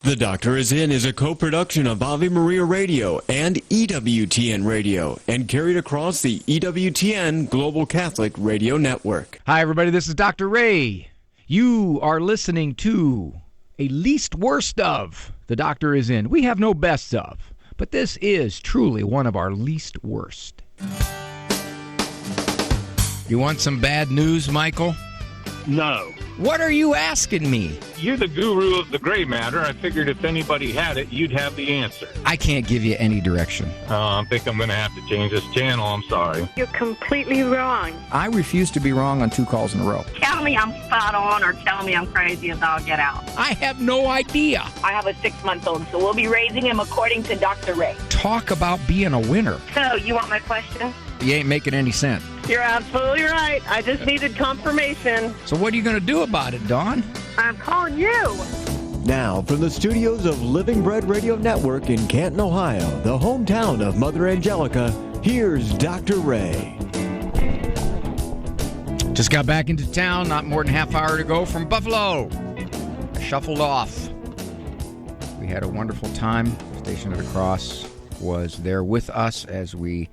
The Doctor Is In is a co-production of Ave Maria Radio and EWTN Radio and carried across the EWTN Global Catholic Radio Network. Hi, everybody. This is Dr. Ray. You are listening to a least worst of The Doctor Is In. We have no best of, but this is truly one of our least worst. You want some bad news, Michael? No. What are you asking me? You're the guru of the gray matter. I figured if anybody had it, you'd have the answer. I can't give you any direction. I think I'm going to have to change this channel. I'm sorry. You're completely wrong. I refuse to be wrong on 2 calls in a row. Tell me I'm spot on or tell me I'm crazy as I'll get out. I have no idea. I have a 6-month-old, so we'll be raising him according to Dr. Ray. Talk about being a winner. So, you want my question? You ain't making any sense. You're absolutely right. I just needed confirmation. So what are you going to do about it, Dawn? I'm calling you. Now, from the studios of Living Bread Radio Network in Canton, Ohio, the hometown of Mother Angelica, here's Dr. Ray. Just got back into town, not more than half hour to go from Buffalo. I shuffled off. We had a wonderful time. Station of the Cross was there with us as we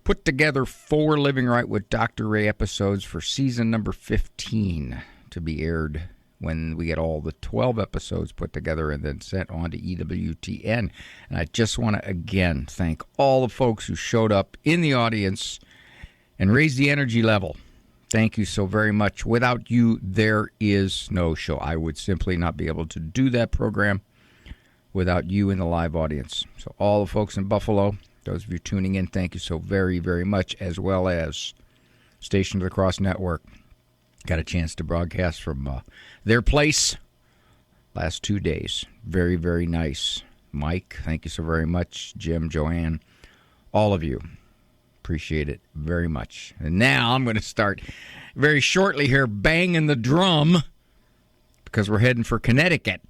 put together 4 Living Right with Dr. Ray episodes for season number 15 to be aired when we get all the 12 episodes put together and then sent on to EWTN. And I just want to, again, thank all the folks who showed up in the audience and raised the energy level. Thank you so very much. Without you, there is no show. I would simply not be able to do that program without you in the live audience. So all the folks in Buffalo, those of you tuning in, thank you so very, very much, as well as Station of the Cross Network. Got a chance to broadcast from their place last 2 days. Very, very nice. Mike, thank you so very much. Jim, Joanne, all of you. Appreciate it very much. And now I'm going to start very shortly here banging the drum because we're heading for Connecticut.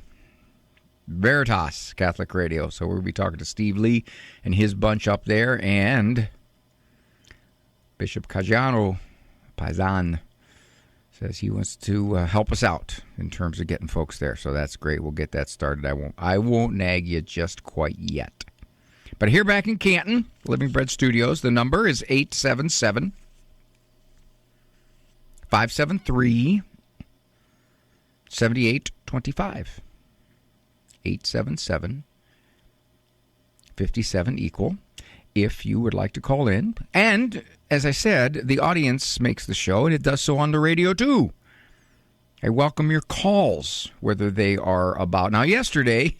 Veritas Catholic Radio. So we'll be talking to Steve Lee and his bunch up there, and Bishop Caggiano Paisan says he wants to help us out in terms of getting folks there. So that's great. We'll get that started. I won't nag you just quite yet. But here back in Canton, Living Bread Studios, the number is 877-573-7825. 877-57 equal if you would like to call in. And as I said, the audience makes the show, and it does so on the radio too. I welcome your calls, whether they are about... Now, yesterday,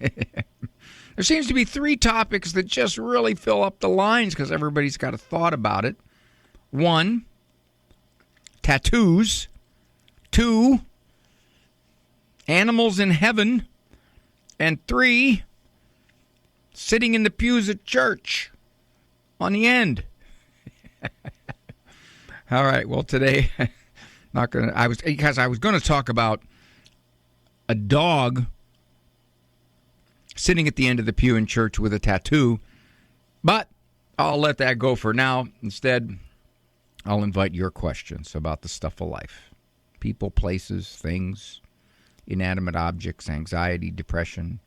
there seems to be 3 topics that just really fill up the lines because everybody's got a thought about it. 1, tattoos. 2, animals in heaven. And 3, sitting in the pews at church on the end. All right. Well, today, I was going to talk about a dog sitting at the end of the pew in church with a tattoo, but I'll let that go for now. Instead, I'll invite your questions about the stuff of life. People, places, things, inanimate objects, anxiety, depression,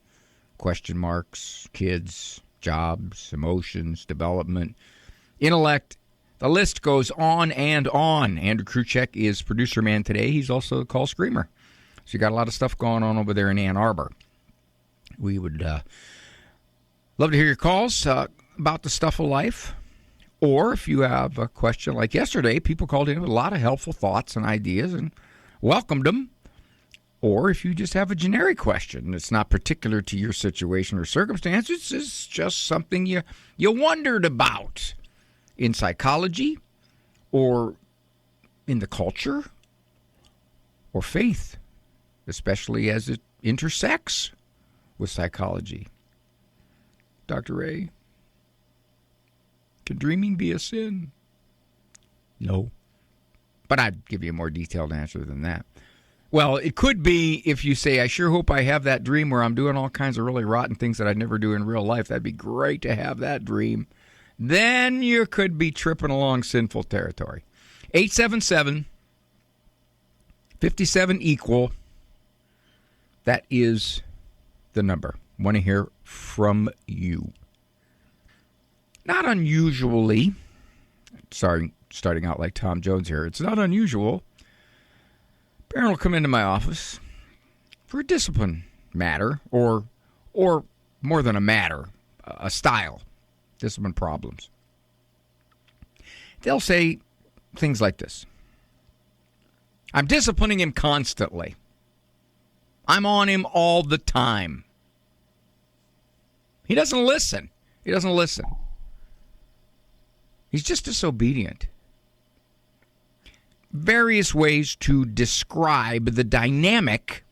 question marks, kids, jobs, emotions, development, intellect. The list goes on and on. Andrew Kruchek is producer man today. He's also the call screamer. So you got a lot of stuff going on over there in Ann Arbor. We would love to hear your calls about the stuff of life. Or if you have a question like yesterday, people called in with a lot of helpful thoughts and ideas and welcomed them. Or if you just have a generic question that's not particular to your situation or circumstances, it's just something you wondered about in psychology or in the culture or faith, especially as it intersects with psychology. Dr. Ray, can dreaming be a sin? No. But I'd give you a more detailed answer than that. Well, it could be if you say, I sure hope I have that dream where I'm doing all kinds of really rotten things that I'd never do in real life. That'd be great to have that dream. Then you could be tripping along sinful territory. 877-57 equal. That is the number. Want to hear from you. Not unusually, starting out like Tom Jones here, it's not unusual. Parent will come into my office for a discipline matter, or more than a matter, a style, discipline problems. They'll say things like this. I'm disciplining him constantly. I'm on him all the time. He doesn't listen. He's just disobedient. Various ways to describe the dynamic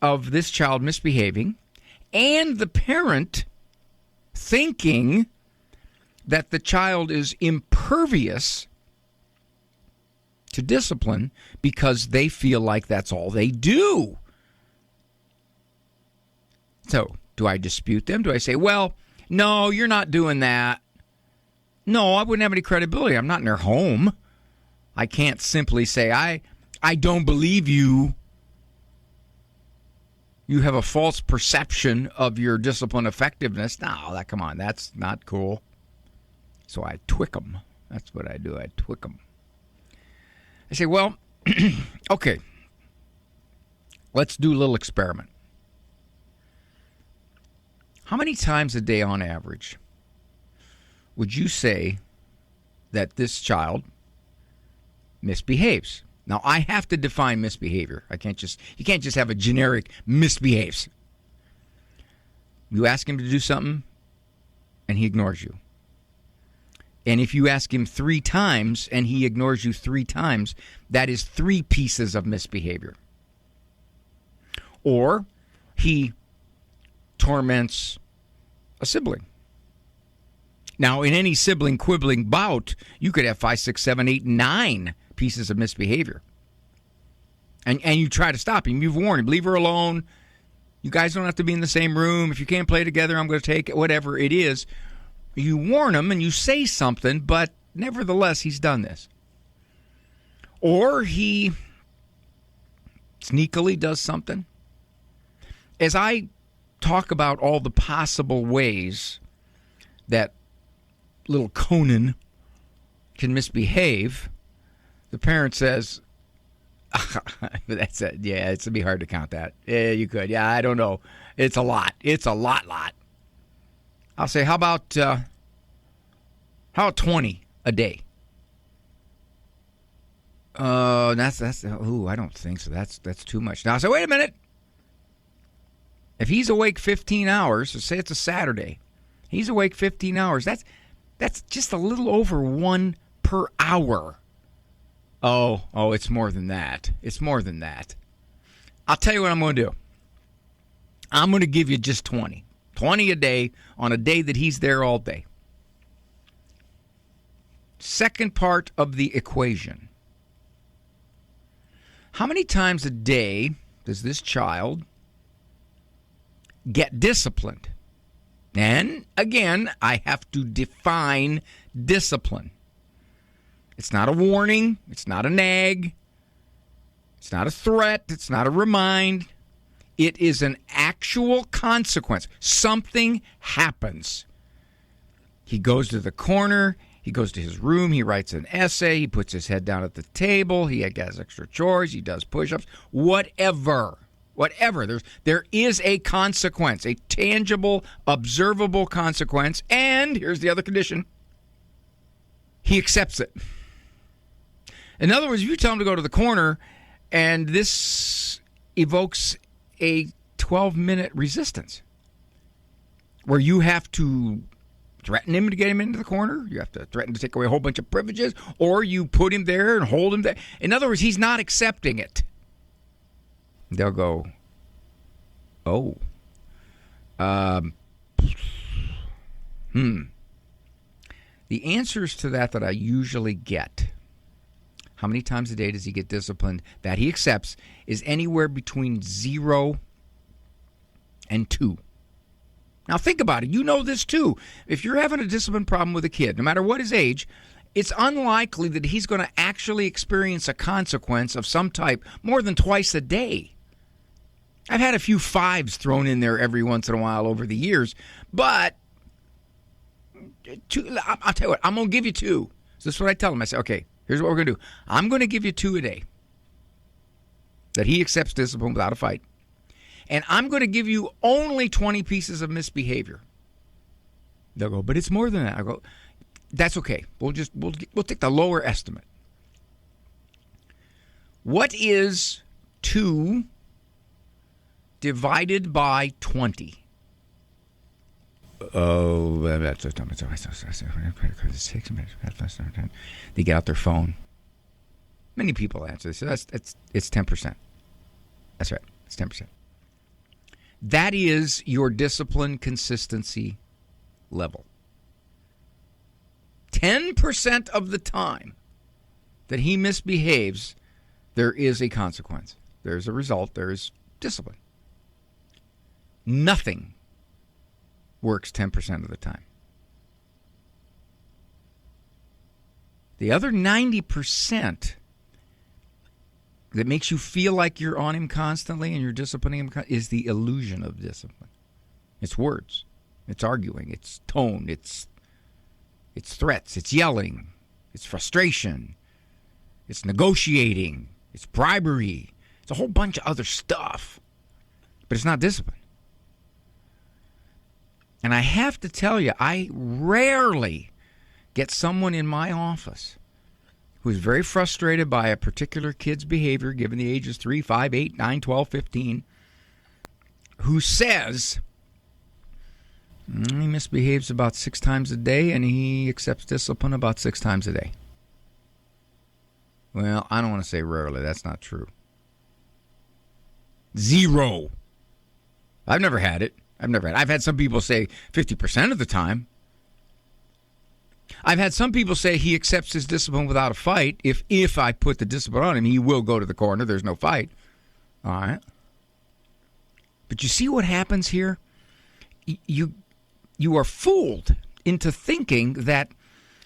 of this child misbehaving and the parent thinking that the child is impervious to discipline because they feel like that's all they do. So, do I dispute them? Do I say, well, no, you're not doing that? No, I wouldn't have any credibility. I'm not in their home. I can't simply say, I don't believe you. You have a false perception of your discipline effectiveness. No, come on, that's not cool. So I twick them. That's what I do. I twick them. I say, well, okay, let's do a little experiment. How many times a day on average would you say that this child misbehaves? Now, I have to define misbehavior. You can't just have a generic misbehaves. You ask him to do something, and he ignores you. And if you ask him 3 times, and he ignores you 3 times, that is 3 pieces of misbehavior. Or he torments a sibling. Now, in any sibling quibbling bout, you could have 5, 6, 7, 8, 9 pieces of misbehavior. And you try to stop him. You've warned him. Leave her alone. You guys don't have to be in the same room. If you can't play together, I'm going to take it. Whatever it is. You warn him and you say something, but nevertheless, he's done this. Or he sneakily does something. As I talk about all the possible ways that little Conan can misbehave, the parent says, that's it. Yeah, it's going to be hard to count that. Yeah, you could. Yeah, I don't know. It's a lot. It's a lot. I'll say, how about 20 a day? I don't think so. That's too much. Now, I say, wait a minute. If he's awake 15 hours, so say it's a Saturday, he's awake 15 hours. That's just a little over 1 per hour. Oh, it's more than that. It's more than that. I'll tell you what I'm going to do. I'm going to give you just 20. 20 a day on a day that he's there all day. Second part of the equation. How many times a day does this child get disciplined? And again, I have to define discipline. It's not a warning. It's not a nag. It's not a threat. It's not a remind. It is an actual consequence. Something happens. He goes to the corner. He goes to his room. He writes an essay. He puts his head down at the table. He has extra chores. He does push-ups. Whatever. There is a consequence, a tangible, observable consequence. And here's the other condition. He accepts it. In other words, you tell him to go to the corner, and this evokes a 12-minute resistance where you have to threaten him to get him into the corner. You have to threaten to take away a whole bunch of privileges, or you put him there and hold him there. In other words, he's not accepting it. They'll go, oh, The answers to that I usually get, how many times a day does he get disciplined, that he accepts, is anywhere between 0 and 2. Now think about it. You know this too. If you're having a discipline problem with a kid, no matter what his age, it's unlikely that he's going to actually experience a consequence of some type more than twice a day. I've had a few 5s thrown in there every once in a while over the years, but I'll tell you what, I'm going to give you 2. So this is what I tell him. I say, okay, here's what we're going to do. I'm going to give you 2 a day that he accepts discipline without a fight. And I'm going to give you only 20 pieces of misbehavior. They'll go, but it's more than that. I go, that's okay. We'll take the lower estimate. What is 2 divided by 20? Oh, that's they get out their phone. Many people answer this. So it's 10%. That's right. It's 10%. That is your discipline consistency level. 10% of the time that he misbehaves, there is a consequence. There's a result. There's discipline. Nothing works 10% of the time. The other 90% that makes you feel like you're on him constantly and you're disciplining him is the illusion of discipline. It's words. It's arguing. It's tone. It's threats. It's yelling. It's frustration. It's negotiating. It's bribery. It's a whole bunch of other stuff. But it's not discipline. And I have to tell you, I rarely get someone in my office who's very frustrated by a particular kid's behavior, given the ages 3, 5, 8, 9, 12, 15, who says he misbehaves about 6 times a day and he accepts discipline about 6 times a day. Well, I don't want to say rarely. That's not true. 0. I've never had it. I've had some people say 50% of the time. I've had some people say he accepts his discipline without a fight. If I put the discipline on him, he will go to the corner. There's no fight. All right. But you see what happens here? You are fooled into thinking that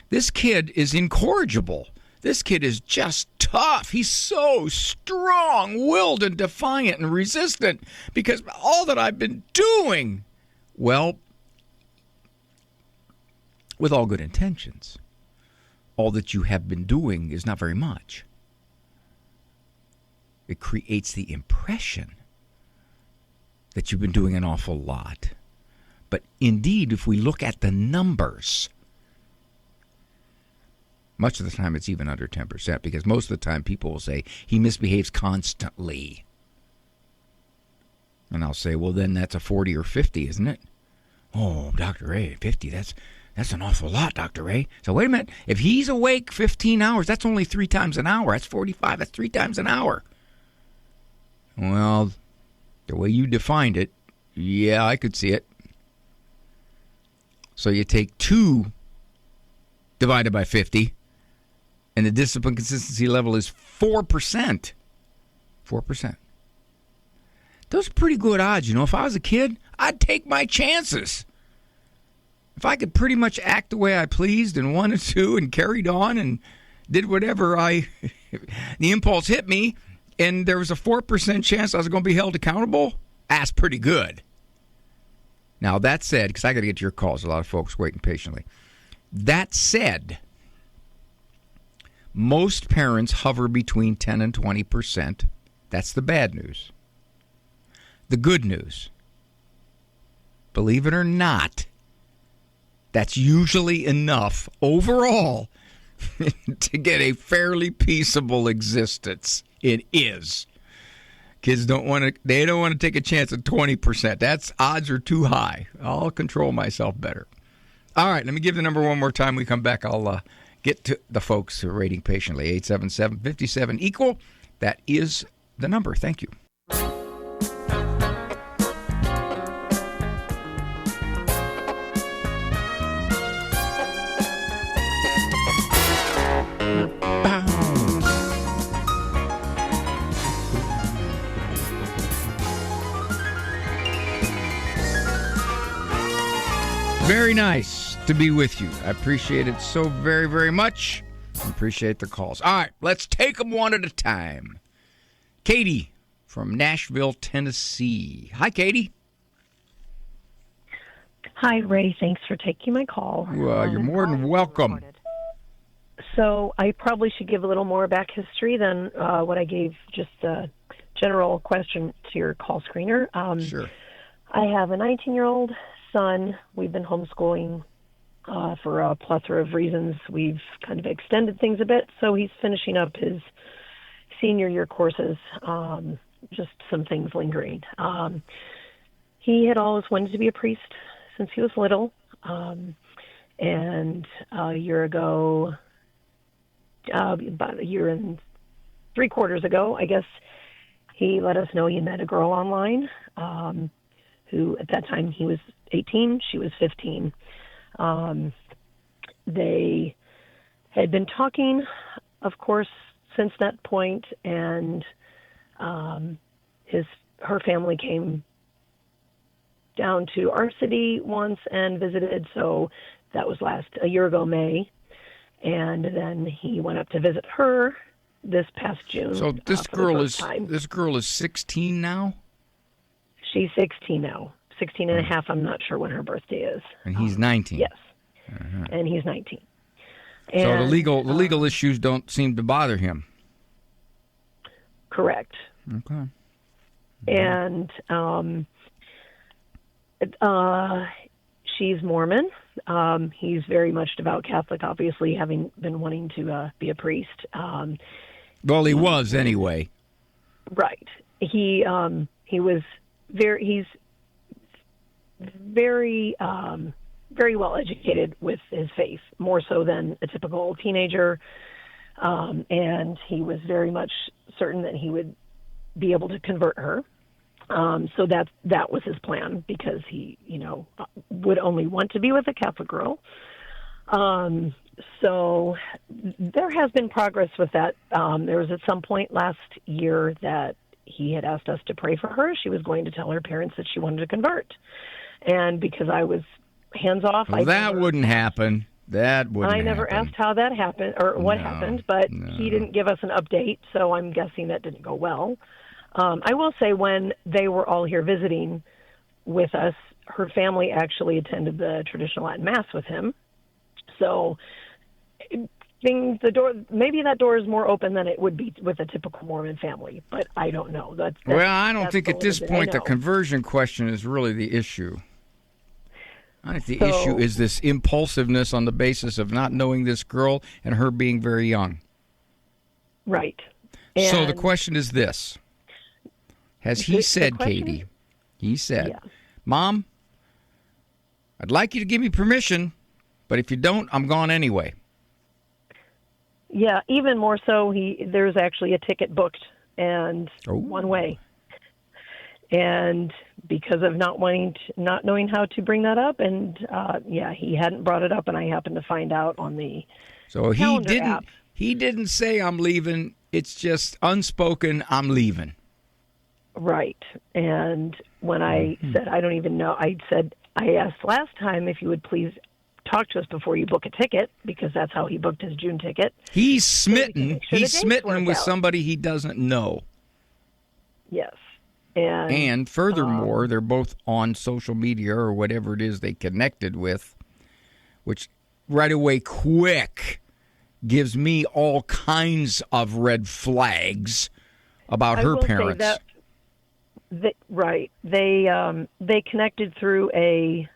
this kid is incorrigible. This kid is just tough. He's so strong-willed and defiant and resistant because all that I've been doing. Well, with all good intentions, all that you have been doing is not very much. It creates the impression that you've been doing an awful lot. But indeed, if we look at the numbers, much of the time it's even under 10%, because most of the time people will say he misbehaves constantly. And I'll say, well, then that's a 40 or 50, isn't it? Oh, Dr. Ray, 50, that's an awful lot, Dr. Ray. So wait a minute. If he's awake 15 hours, that's only 3 times an hour. That's 45. That's 3 times an hour. Well, the way you defined it, yeah, I could see it. So you take 2 divided by 50, and the discipline consistency level is 4%. 4%. Those are pretty good odds. You know, if I was a kid, I'd take my chances. If I could pretty much act the way I pleased and wanted to and carried on and did whatever the impulse hit me, and there was a 4% chance I was going to be held accountable, that's pretty good. Now, that said, because I got to get to your calls, a lot of folks waiting patiently. That said, most parents hover between 10 and 20%. That's the bad news. The good news, believe it or not, that's usually enough overall to get a fairly peaceable existence. It is. Kids don't want to take a chance at 20%. That's odds are too high. I'll control myself better. All right, let me give the number one more time. We come back, I'll get to the folks who are waiting patiently. 877-57-EQUAL. That is the number. Thank you. Very nice to be with you. I appreciate it so very, very much. I appreciate the calls. All right, let's take them one at a time. Katie from Nashville, Tennessee. Hi, Katie. Hi, Ray. Thanks for taking my call. You're more than welcome. So I probably should give a little more back history than what I gave just a general question to your call screener. Sure. I have a 19-year-old son. We've been homeschooling for a plethora of reasons. We've kind of extended things a bit, so he's finishing up his senior year courses, just some things lingering. He had always wanted to be a priest since he was little, and a year ago, about a year and 3/4 ago, I guess, he let us know he met a girl online who, at that time, he was 18, she was 15. They had been talking, of course, since that point, and her family came down to our city once and visited, so that was a year ago, May, and then he went up to visit her this past June. So this girl is 16 now? She's 16 now. 16 and a half. I'm not sure when her birthday is. And he's 19. Yes. Uh-huh. And he's 19. So the And, legal issues don't seem to bother him. correct. Okay. And she's Mormon. He's very much devout Catholic, obviously, having been wanting to be a priest. Well, he was anyway. Right. He's very very well educated with his faith, more so than a typical teenager. And he was very much certain that he would be able to convert her. So that was his plan, because he, would only want to be with a Catholic girl. So there has been progress with that. There was at some point last year that he had asked us to pray for her. She was going to tell her parents that she wanted to convert. And because I was hands off, That wouldn't happen. I never asked how that happened or what happened, but he didn't give us an update, so I'm guessing that didn't go well. I will say, when they were all here visiting with us, her family actually attended the traditional Latin Mass with him. So maybe that door is more open than it would be with a typical Mormon family, but I don't know. I don't think at this point the conversion question is really the issue. I think the issue is this impulsiveness on the basis of not knowing this girl and her being very young. Right. So the question is this. Has he said, Katie, Mom, I'd like you to give me permission, but if you don't, I'm gone anyway. Yeah, even more so, there's actually a ticket booked, and one way. And because of not knowing how to bring that up, and he hadn't brought it up, and I happened to find out on the calendar app. He didn't say I'm leaving. It's just unspoken, I'm leaving. Right. And when I said I don't even know, I asked last time if you would please talk to us before you book a ticket, because that's how he booked his June ticket. He's smitten. He's smitten with somebody he doesn't know. Yes. And furthermore, they're both on social media or whatever it is they connected with, which right away quick gives me all kinds of red flags about her parents. Right. They connected through they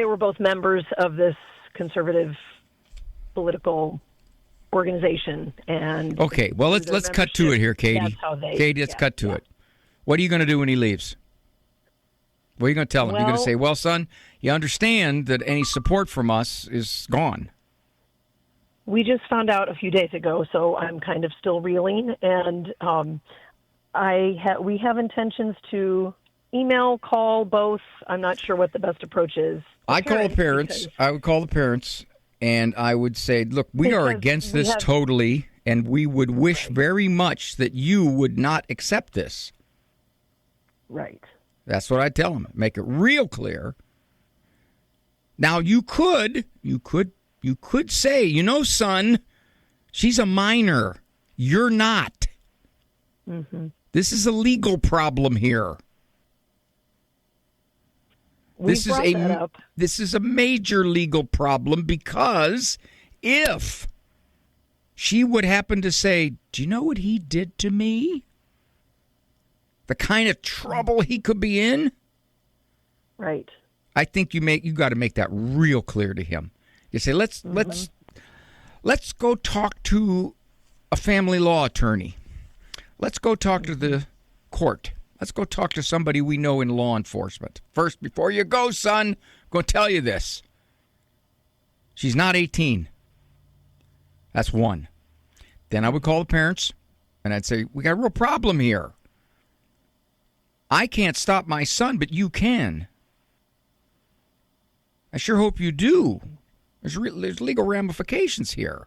were both members of this conservative political organization. And okay, well, let's cut to it here, Katie. Katie, let's cut to it. What are you going to do when he leaves? What are you going to tell him? You're going to say, well, son, you understand that any support from us is gone. We just found out a few days ago, so I'm kind of still reeling. And we have intentions to email, call, both. I'm not sure what the best approach is. I would call the parents, and I would say, look, we are against this totally, and we would wish very much that you would not accept this. Right. That's what I tell them. Make it real clear. Now, you could say, son, she's a minor. You're not. Mm-hmm. This is a legal problem here. This is a major legal problem, because if she would happen to say, "Do you know what he did to me?" The kind of trouble he could be in. Right. I think you got to make that real clear to him. You say, let's go talk to a family law attorney. Let's go talk to the court. Let's go talk to somebody we know in law enforcement. First, before you go, son, I'm going to tell you this. She's not 18. That's one. Then I would call the parents, and I'd say, we got a real problem here. I can't stop my son, but you can. I sure hope you do. There's legal ramifications here.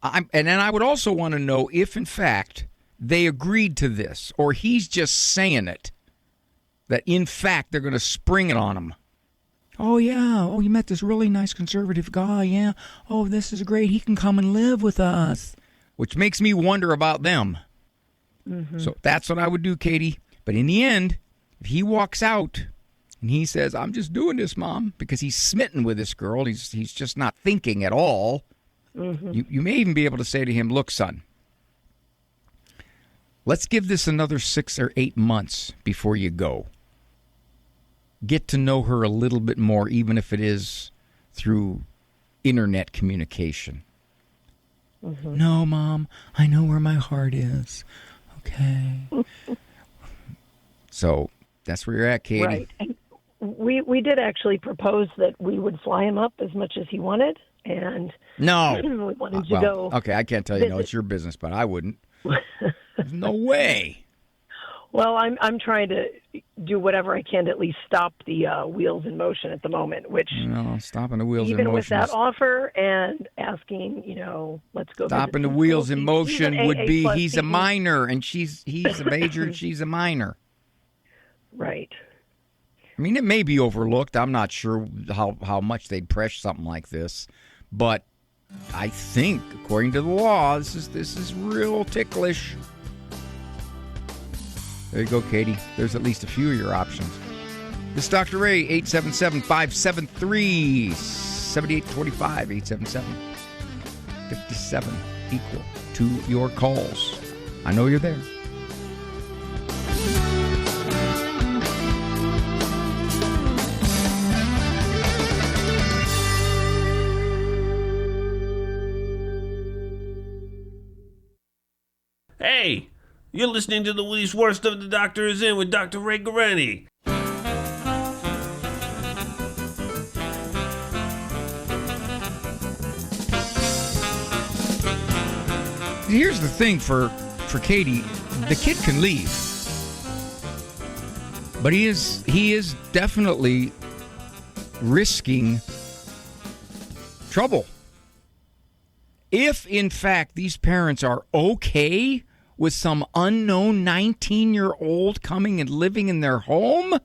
And then I would also want to know if, in fact, they agreed to this, or he's just saying it, that, in fact, they're going to spring it on him. Oh, yeah. Oh, you met this really nice conservative guy, yeah. Oh, this is great. He can come and live with us. Which makes me wonder about them. Mm-hmm. So that's what I would do, Katie. But in the end, if he walks out and he says, "I'm just doing this, Mom," because he's smitten with this girl, he's just not thinking at all, you may even be able to say to him, "Look, son, let's give this another 6 or 8 months before you go. Get to know her a little bit more, even if it is through internet communication." "No, Mom, I know where my heart is." Okay. So that's where you're at, Katie. Right. And we did actually propose that we would fly him up as much as he wanted, and no, we wanted to go. Okay, I can't tell you. No, it's your business, but I wouldn't. There's no way. Well, I'm trying to do whatever I can to at least stop the wheels in motion at the moment, which stopping the wheels in motion. Even with that offer and asking, let's go. Stopping the wheels in motion would be he's a minor and he's a major and she's a minor. Right. I mean, it may be overlooked. I'm not sure how much they'd press something like this, but I think, according to the law, this is real ticklish. There you go, Katie. There's at least a few of your options. This is Dr. Ray, 877-573-7825, 877-57 equal to your calls. I know you're there. Hey, you're listening to the Willie's Worst of the Doctor Is In with Dr. Ray Guarendi. Here's the thing for Katie, the kid can leave, but he is definitely risking trouble. If, in fact, these parents are okay with some unknown 19-year-old coming and living in their home,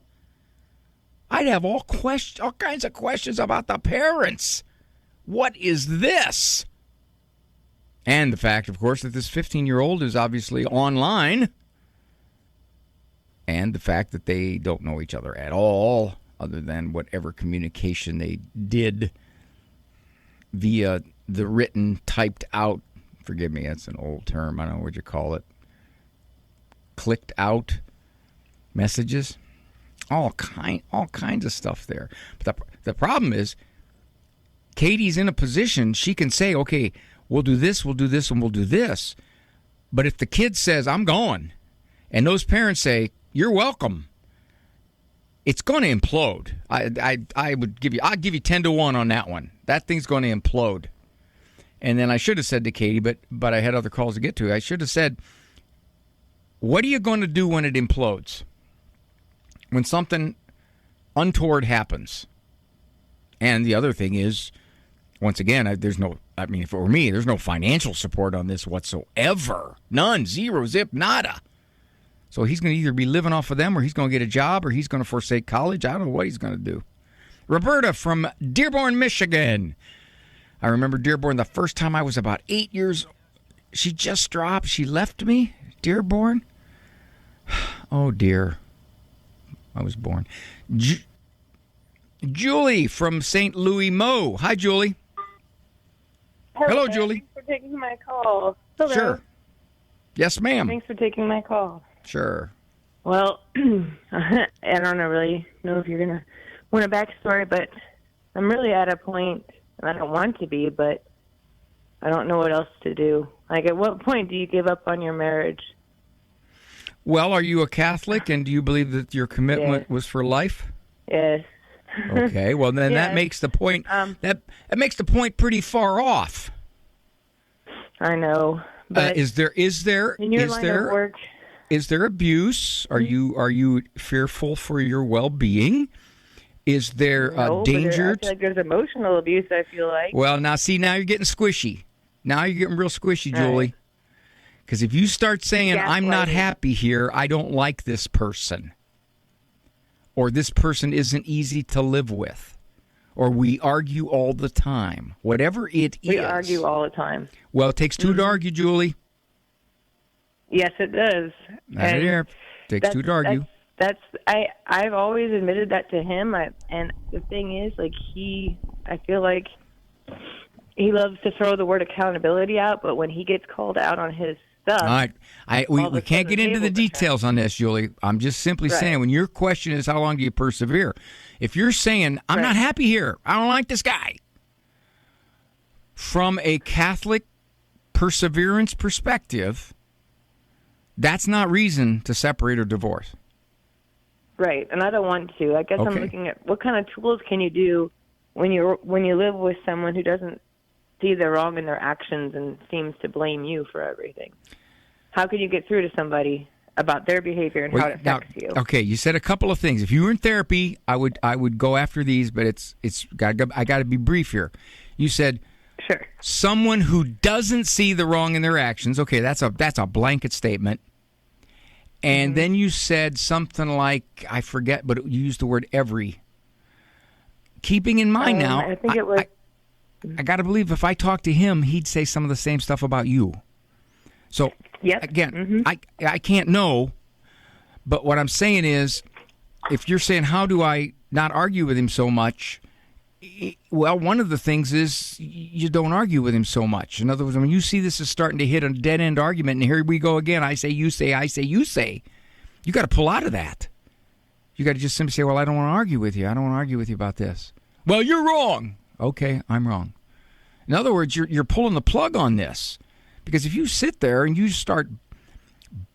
I'd have all kinds of questions about the parents. What is this? And the fact, of course, that this 15-year-old is obviously online. And the fact that they don't know each other at all, other than whatever communication they did via the written, typed out, forgive me, that's an old term, I don't know what you call it, clicked out messages, all kinds of stuff there. But the problem is, Katie's in a position, she can say, okay, we'll do this, and we'll do this. But if the kid says, I'm going, and those parents say, you're welcome, it's going to implode. I'll give you 10-1 on that one. That thing's going to implode. And then I should have said to Katie, but I had other calls to get to. I should have said, what are you going to do when it implodes? When something untoward happens? And the other thing is, once again, if it were me, there's no financial support on this whatsoever. None. Zero. Zip. Nada. So he's going to either be living off of them, or he's going to get a job, or he's going to forsake college. I don't know what he's going to do. Roberta from Dearborn, Michigan. I remember Dearborn the first time I was about 8 years. She just dropped. She left me. Dearborn? Oh, dear. I was born. Julie from St. Louis Mo. Hi, Julie. Hello, Julie. Thanks for taking my call. Hello. Sure. Yes, ma'am. Thanks for taking my call. Sure. Well, I don't really know if you're going to want a backstory, but I'm really at a point, and I don't want to be, but I don't know what else to do. Like, at what point do you give up on your marriage? Well, are you a Catholic, and do you believe that your commitment was for life? Yes. Okay. Well, then that makes the point. That makes the point pretty far off. I know. But is there in your line of work, is there abuse? Are you fearful for your well-being? Is there danger? I feel like there's emotional abuse. I feel like. Well, now you're getting squishy. Now you're getting real squishy, Julie. Because if you start saying, I'm not happy here, I don't like this person, or this person isn't easy to live with, or we argue all the time, whatever it is. We argue all the time. Well, it takes two to argue, Julie. Yes, it does. It takes two to argue. I've always admitted that to him. And the thing is, like, I feel like he loves to throw the word accountability out, but when he gets called out on his stuff. All right. We can't get into the details on this, Julie. I'm just simply saying, when your question is how long do you persevere, if you're saying, I'm not happy here, I don't like this guy, from a Catholic perseverance perspective, that's not reason to separate or divorce. Right, and I don't want to. I guess I'm looking at what kind of tools can you do when you live with someone who doesn't see the wrong in their actions and seems to blame you for everything. How can you get through to somebody about their behavior and how it affects you? Okay, you said a couple of things. If you were in therapy, I would go after these, but I got to be brief here. You said someone who doesn't see the wrong in their actions. Okay, that's a blanket statement. And then you said something like, I forget, but you used the word every. Keeping in mind now, I think it was. I got to believe if I talked to him, he'd say some of the same stuff about you. So, again, I can't know, but what I'm saying is, if you're saying, how do I not argue with him so much? Well, one of the things is you don't argue with him so much. In other words, when you see this is starting to hit a dead-end argument, and here we go again, I say, you say, I say, you say, you got to pull out of that. You got to just simply say, well, I don't want to argue with you. I don't want to argue with you about this. Well, you're wrong. Okay, I'm wrong. In other words, you're pulling the plug on this. Because if you sit there and you start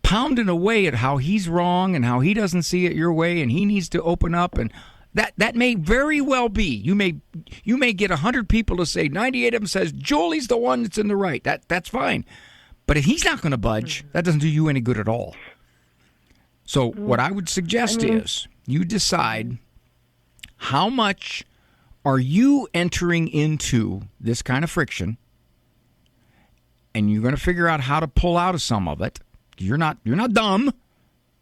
pounding away at how he's wrong and how he doesn't see it your way and he needs to open up, and that may very well be. You may get 100 people to say 98 of them says Julie's the one that's in the right. That's fine. But if he's not going to budge, that doesn't do you any good at all. So what I would suggest is you decide how much are you entering into this kind of friction, and you're going to figure out how to pull out of some of it. You're not dumb.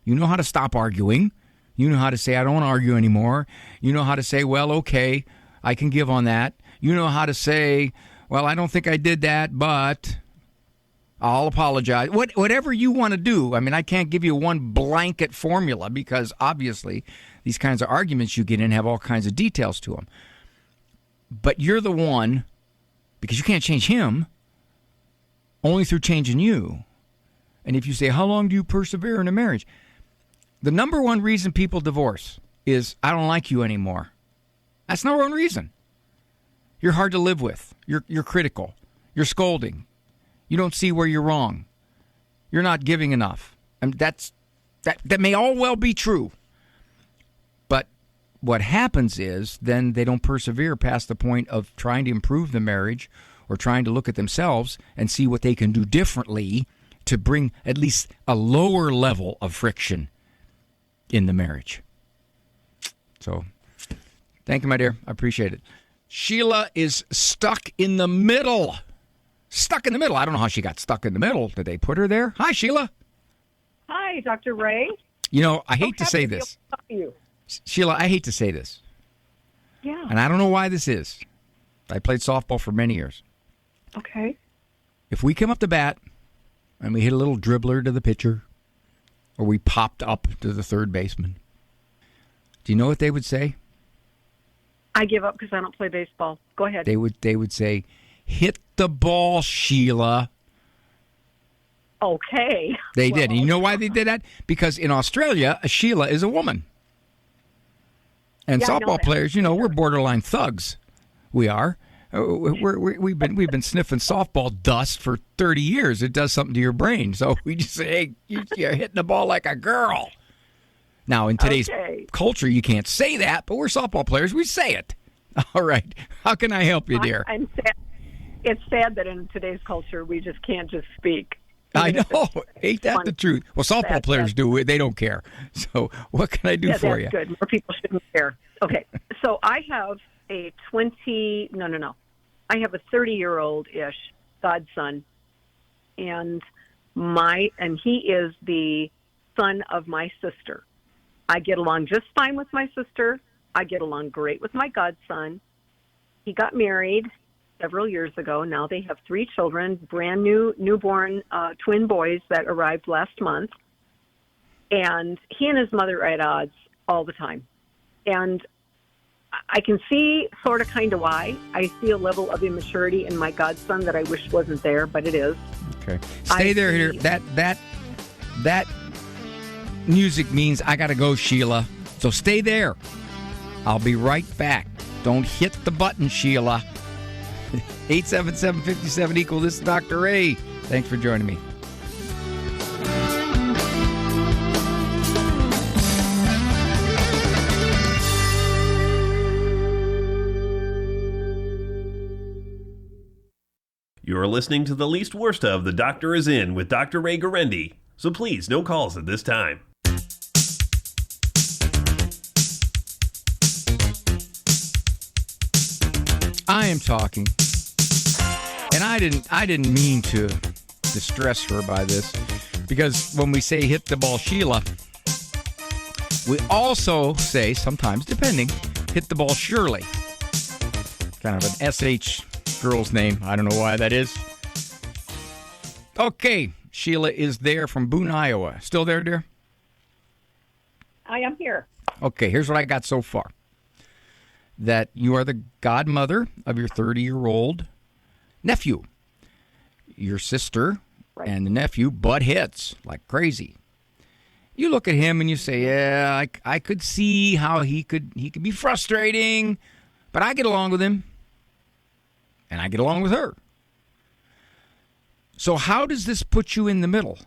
You know how to stop arguing. You know how to say, I don't want to argue anymore. You know how to say, well, okay, I can give on that. You know how to say, well, I don't think I did that, but I'll apologize. Whatever you want to do. I mean, I can't give you one blanket formula because obviously these kinds of arguments you get in have all kinds of details to them. But you're the one, because you can't change him, only through changing you. And if you say, how long do you persevere in a marriage? The number one reason people divorce is, I don't like you anymore. That's number one reason. You're hard to live with. You're critical. You're scolding. You don't see where you're wrong. You're not giving enough. And that may all well be true. But what happens is then they don't persevere past the point of trying to improve the marriage or trying to look at themselves and see what they can do differently to bring at least a lower level of friction in the marriage. So, thank you, my dear. I appreciate it. Sheila is stuck in the middle. Stuck in the middle. I don't know how she got stuck in the middle. Did they put her there? Hi, Sheila. Hi, Dr. Ray. You know, I hate to say this. Sheila, I hate to say this. Yeah. And I don't know why this is. I played softball for many years. Okay. If we come up to bat and we hit a little dribbler to the pitcher, or we popped up to the third baseman, do you know what they would say? I give up because I don't play baseball. Go ahead. They would say, "Hit the ball, Sheila." Okay. They did. And you know why they did that? Because in Australia, a Sheila is a woman. And Yeah, I know softball that. players, we're borderline thugs. We are. We've been sniffing softball dust for 30 years. It does something to your brain. So we just say, hey, you're hitting the ball like a girl. Now, in today's culture, you can't say that, but we're softball players. We say it. All right. How can I help you, dear? I'm sad. It's sad that in today's culture, we just can't just speak. I know. Ain't that the truth? Well, softball players do. They don't care. So what can I do for you? That's good. More people shouldn't care. Okay. So I have a 30-year-old-ish godson, and he is the son of my sister. I get along just fine with my sister. I get along great with my godson. He got married several years ago. Now they have 3 children, brand new newborn twin boys that arrived last month. And he and his mother are at odds all the time. And I can see sort of kind of why. I see a level of immaturity in my godson that I wish wasn't there, but it is. Okay. Stay there. Here. That music means I got to go, Sheila. So stay there. I'll be right back. Don't hit the button, Sheila. 877-57 equal. This is Dr. Ray. Thanks for joining me. You're listening to the least worst of The Doctor Is In with Dr. Ray Guarendi. So please, no calls at this time. I am talking, and I didn't mean to distress her by this, because when we say hit the ball, Sheila, we also say, sometimes depending, hit the ball, Shirley. Kind of an SH girl's name. I don't know why that is. Okay, Sheila is there from Boone, Iowa. Still there, dear? I am here. Okay, here's what I got so far. That you are the godmother of your 30-year-old nephew. Your sister and the nephew butt heads like crazy. You look at him and you say, yeah, I could see how he could be frustrating, but I get along with him, and I get along with her. So how does this put you in the middle?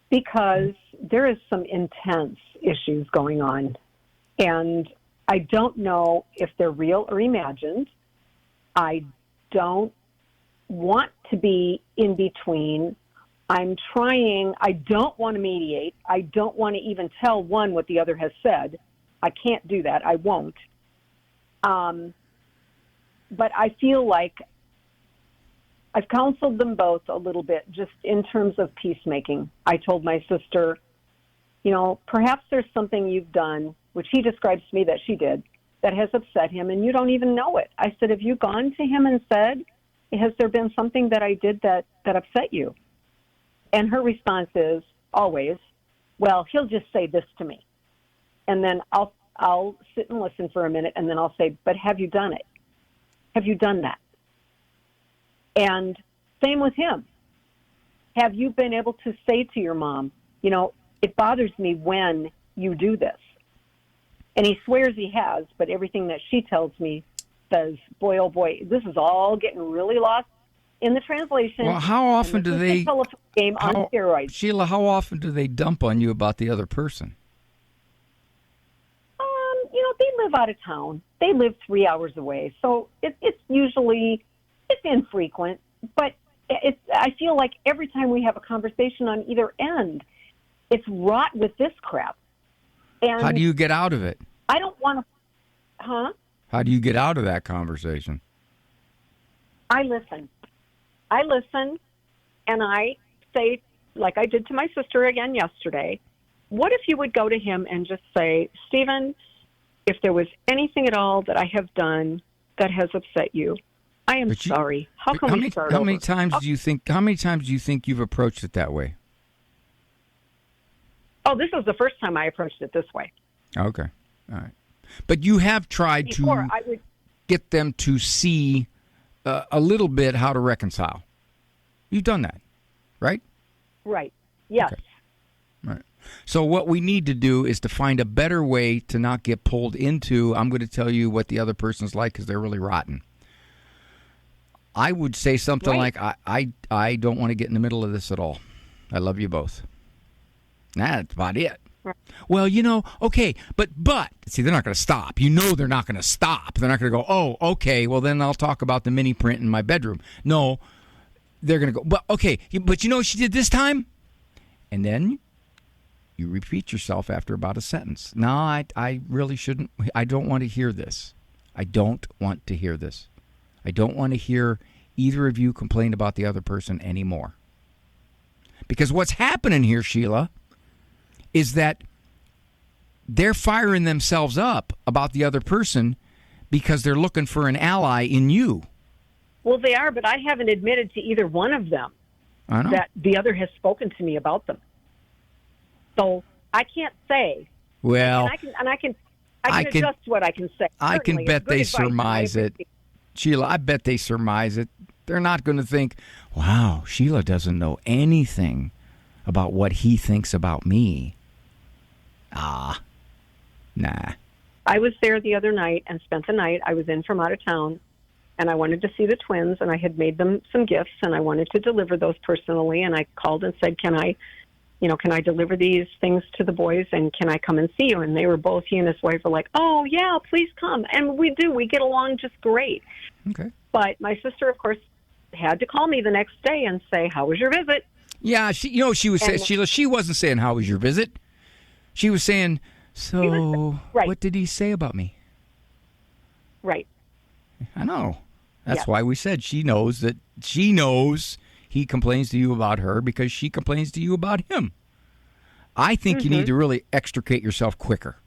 Because there is some intense issues going on, and I don't know if they're real or imagined. I don't want to be in between. I'm trying. I don't want to mediate. I don't want to even tell one what the other has said. I can't do that. I won't. But I feel like I've counseled them both a little bit just in terms of peacemaking. I told my sister, perhaps there's something you've done, which he describes to me that she did, that has upset him, and you don't even know it. I said, have you gone to him and said, has there been something that I did that upset you? And her response is always, well, he'll just say this to me. And then I'll sit and listen for a minute, and then I'll say, but have you done it? Have you done that? And same with him. Have you been able to say to your mom, it bothers me when you do this? And he swears he has, but everything that she tells me says, boy, oh boy, this is all getting really lost in the translation. Well, how often do they... telephone game on steroids. Sheila, how often do they dump on you about the other person? They live out of town. They live 3 hours away. So it's infrequent, but I feel like every time we have a conversation on either end, it's wrought with this crap. And how do you get out of it? I don't want to, How do you get out of that conversation? I listen, and I say, like I did to my sister again yesterday, what if you would go to him and just say, Stephen, if there was anything at all that I have done that has upset you, I am sorry. How can we start How over? many times do you think you've approached it that way? Oh, this was the first time I approached it this way. Okay. All right. But you have tried to get them to see a little bit how to reconcile. You've done that, right? Right. Yes. Okay. Right. So what we need to do is to find a better way to not get pulled into, I'm going to tell you what the other person's like because they're really rotten. I would say something like, I don't want to get in the middle of this at all. I love you both. That's about it. Right. Well, okay, but see, they're not going to stop. They're not going to stop. They're not going to go, oh, okay, well, then I'll talk about the mini print in my bedroom. No, they're going to go, but okay, but what she did this time? And then you repeat yourself after about a sentence. No, I really shouldn't. I don't want to hear this. I don't want to hear this. I don't want to hear either of you complain about the other person anymore. Because what's happening here, Sheila, is that they're firing themselves up about the other person because they're looking for an ally in you. Well, they are, but I haven't admitted to either one of them that the other has spoken to me about them. So I can't say. Well, and I can adjust what I can say. I can bet they surmise it. Sheila, I bet they surmise it. They're not going to think, wow, Sheila doesn't know anything about what he thinks about me. Nah. I was there the other night and spent the night. I was in from out of town, and I wanted to see the twins, and I had made them some gifts, and I wanted to deliver those personally, and I called and said, can I deliver these things to the boys, and can I come and see you? And they were both, he and his wife were like, oh, yeah, please come. And we do. We get along just great. Okay. But my sister, of course, had to call me the next day and say, how was your visit? Yeah, she was saying, Sheila, she wasn't saying, how was your visit? She was saying, what did he say about me? Right. I know. That's why we said she knows he complains to you about her because she complains to you about him. I think you need to really extricate yourself quicker.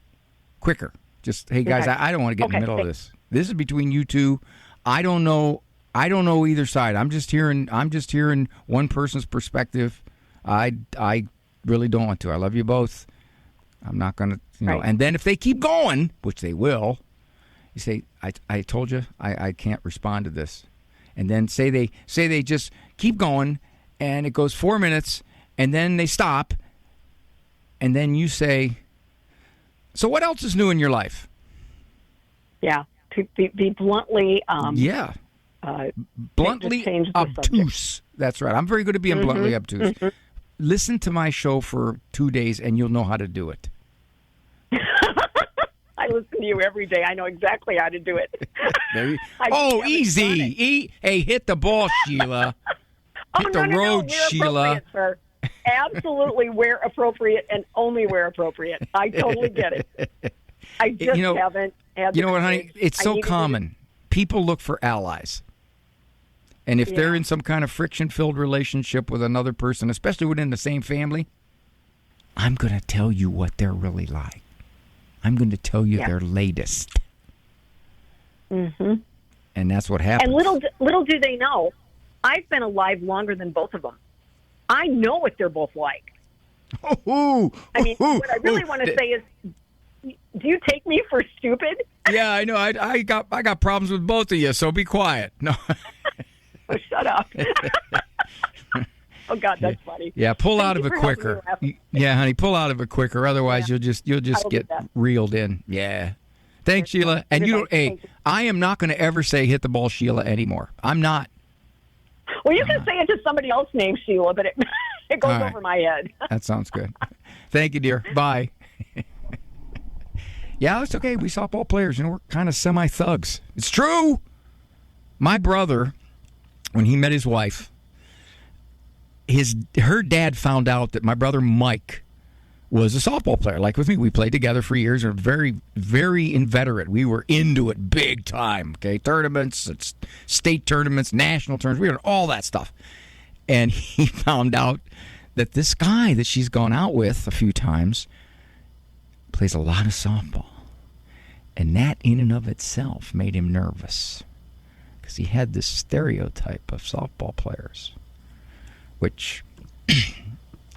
Just, hey, guys, I don't want to get in the middle of this. This is between you two. I don't know either side. I'm just hearing one person's perspective. I really don't want to. I love you both. I'm not going to, And then if they keep going, which they will, you say, I told you I can't respond to this. And then say they just keep going, and it goes 4 minutes, and then they stop, and then you say, so what else is new in your life? Yeah, to be bluntly... bluntly obtuse. That's right. I'm very good at being bluntly obtuse. Mm-hmm. Listen to my show for 2 days, and you'll know how to do it. I listen to you every day. I know exactly how to do it. Easy. Hey, hit the ball, Sheila. Hit the road, Sheila. Sir. Absolutely where appropriate and only where appropriate. I totally get it. I just haven't had You know what, honey? It's so common. People look for allies. And if they're in some kind of friction-filled relationship with another person, especially within the same family, I'm going to tell you what they're really like. I'm going to tell you their latest. Mm-hmm. And that's what happens. And little do they know, I've been alive longer than both of them. I know what they're both like. What I really want to say is, do you take me for stupid? Yeah, I know. I got problems with both of you, so be quiet. No. Oh, shut up. Oh God, that's funny. Yeah, pull out of it quicker. Yeah, honey, pull out of it quicker. Otherwise, you'll just get reeled in. Yeah. Thanks, Sheila. And I am not going to ever say hit the ball, Sheila, anymore. I'm not. Well, you can say it to somebody else named Sheila, but it goes over my head. That sounds good. Thank you, dear. Bye. Yeah, it's okay. We softball players, we're kind of semi-thugs. It's true. My brother, when he met his wife, her dad found out that my brother Mike was a softball player. Like with me, we played together for years and very, very inveterate. We were into it big time. Okay, tournaments, state tournaments, national tournaments. We were all that stuff. And he found out that this guy that she's gone out with a few times plays a lot of softball. And that in and of itself made him nervous. because he had this stereotype of softball players, which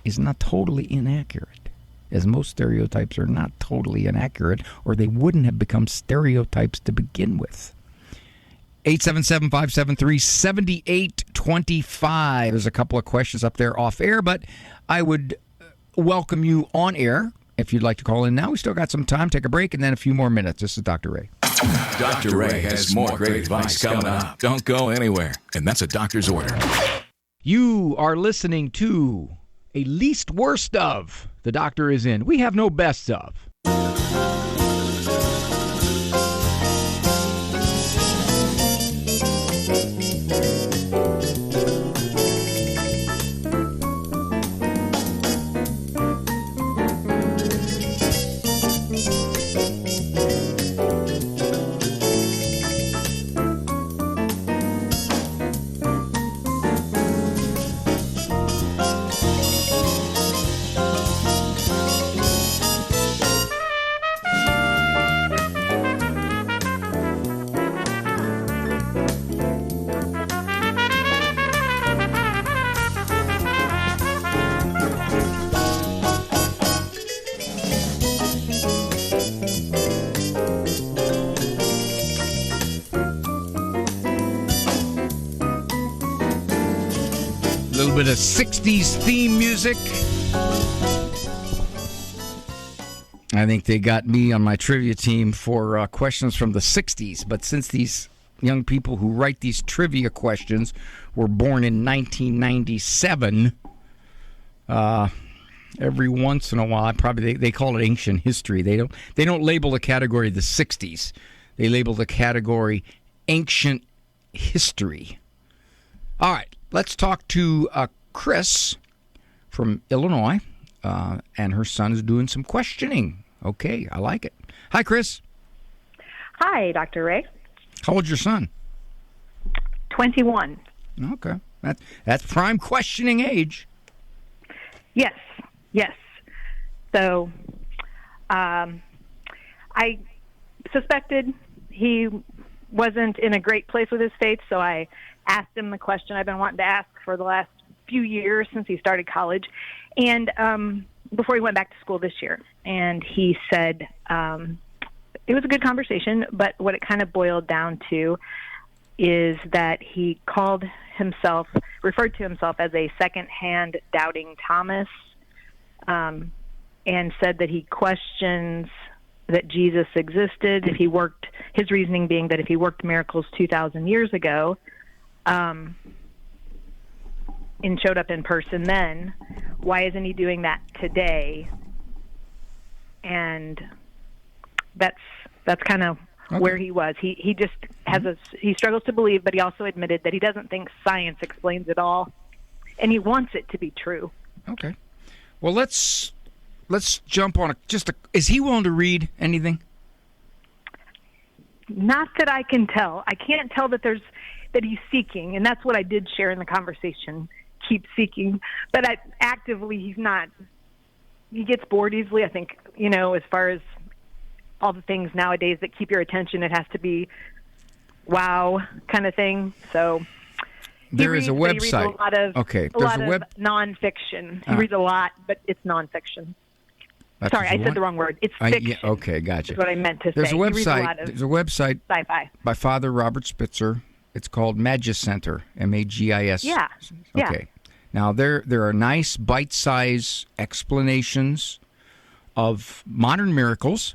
is not totally inaccurate, as most stereotypes are not totally inaccurate, or they wouldn't have become stereotypes to begin with. 877-573-7825. There's a couple of questions up there off air, but I would welcome you on air if you'd like to call in now. We still got some time. Take a break and then a few more minutes. This is Dr. Ray. Dr. Ray has more great advice coming up. Don't go anywhere. And that's a doctor's order. You are listening to a least worst of. The doctor is in. We have no best of. Bit of 60s theme music. I think they got me on my trivia team for questions from the 60s, but since these young people who write these trivia questions were born in 1997, every once in a while, probably they call it ancient history. They don't label the category the 60s. They label the category ancient history. All right. Let's talk to Chris from Illinois, and her son is doing some questioning. Okay, I like it. Hi, Chris. Hi, Dr. Ray. How old's your son? 21. Okay, that's prime questioning age. Yes. So, I suspected he wasn't in a great place with his faith, so I asked him the question I've been wanting to ask for the last few years since he started college, and before he went back to school this year. And he said it was a good conversation, but what it kind of boiled down to is that he referred to himself as a second-hand doubting Thomas, and said that he questions that Jesus existed. His reasoning being that if he worked miracles 2,000 years ago, and showed up in person then, why isn't he doing that today? And that's kind of where he was. He just has he struggles to believe, but he also admitted that he doesn't think science explains it all, and he wants it to be true. Okay. Well, let's jump on is he willing to read anything? Not that I can tell. I can't tell that he's seeking, and that's what I did share in the conversation. Keep seeking, but actively he's not. He gets bored easily. I think, as far as all the things nowadays that keep your attention, it has to be wow kind of thing. So there is a website. He reads a lot of nonfiction. He reads a lot, but it's nonfiction. Sorry, I said the wrong word. It's fiction. Okay, gotcha. That's what I meant to say. There's a website. Sci-fi by Father Robert Spitzer. It's called Magis Center, Magis. Yeah. Okay. Now, there are nice bite-sized explanations of modern miracles.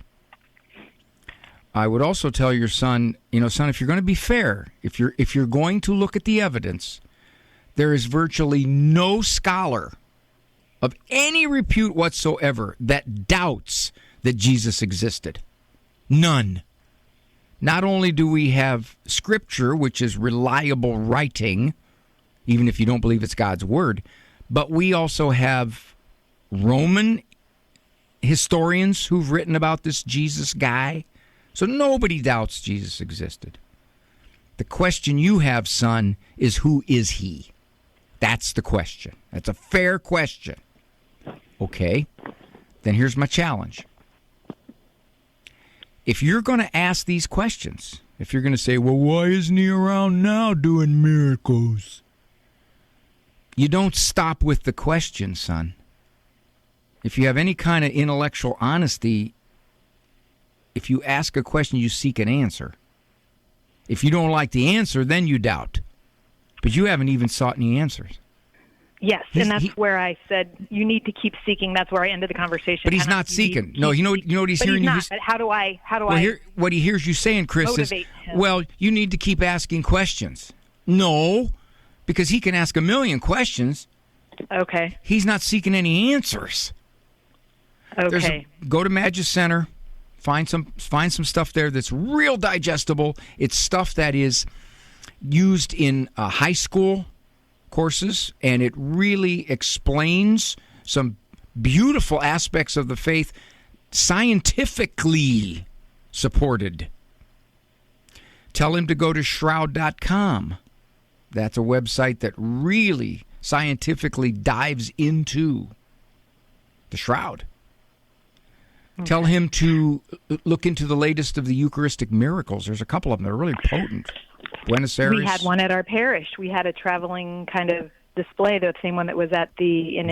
I would also tell your son, son, if you're going to be fair, if you're going to look at the evidence, there is virtually no scholar of any repute whatsoever that doubts that Jesus existed. None. Not only do we have Scripture, which is reliable writing, even if you don't believe it's God's Word, but we also have Roman historians who've written about this Jesus guy. So nobody doubts Jesus existed. The question you have, son, is who is he? That's the question. That's a fair question. Okay, then here's my challenge. If you're going to ask these questions, If you're going to say, well, why isn't he around now doing miracles? You don't stop with the question, son. If you have any kind of intellectual honesty, if you ask a question, you seek an answer. If you don't like the answer, then you doubt. But you haven't even sought any answers. Yes, and that's where I said you need to keep seeking. That's where I ended the conversation. But he's not seeking. No, you know what he's hearing. He's not. But how do I? What he hears you saying, Chris, is, well, you need to keep asking questions. No, because he can ask a million questions. He's not seeking any answers. Go to Magis Center, find some stuff there that's real digestible. It's stuff that is used in high school courses, and it really explains some beautiful aspects of the faith, scientifically supported. Tell him to go to shroud.com. That's a website that really scientifically dives into the shroud. Okay. Tell him to look into the latest of the Eucharistic miracles. There's a couple of them that are really potent. Buenos Aires. We had one at our parish. We had a traveling kind of display, the same one that was at in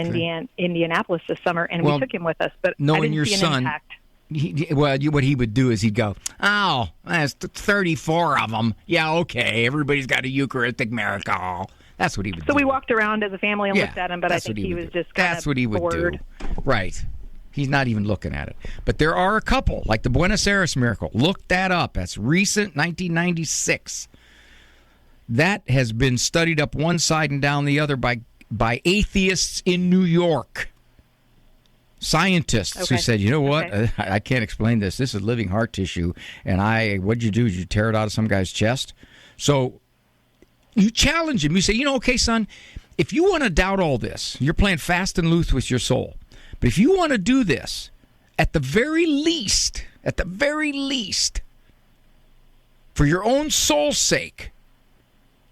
Indianapolis this summer, and we took him with us. But knowing I didn't your see an son, impact. what he would do is he'd go, oh, that's 34 of them. Yeah, okay, everybody's got a Eucharistic miracle. That's what he would do. So we walked around as a family and looked at him, but I think he was just kind of That's what he would bored. do. Right. He's not even looking at it. But there are a couple, like the Buenos Aires miracle. Look that up. That's recent, 1996. That has been studied up one side and down the other by atheists in New York. Scientists who said, you know what? I can't explain this. This is living heart tissue. And what'd you do? Did you tear it out of some guy's chest? So you challenge him. You say, okay, son, if you want to doubt all this, you're playing fast and loose with your soul. But if you want to do this, at the very least, for your own soul's sake,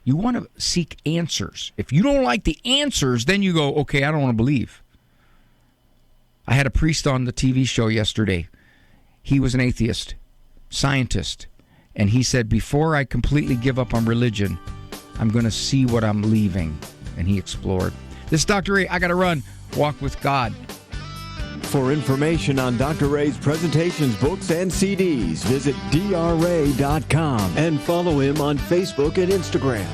you want to seek answers. If you don't like the answers, then you go, okay, I don't want to believe. I had a priest on the TV show yesterday. He was an atheist, scientist, and he said, before I completely give up on religion, I'm going to see what I'm leaving. And he explored. This is Dr. Ray. I got to run. Walk with God. For information on Dr. Ray's presentations, books, and CDs, visit drray.com and follow him on Facebook and Instagram.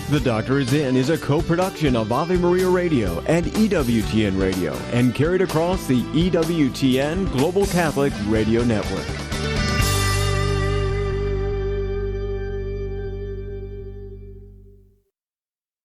The Doctor is In is a co-production of Ave Maria Radio and EWTN Radio and carried across the EWTN Global Catholic Radio Network.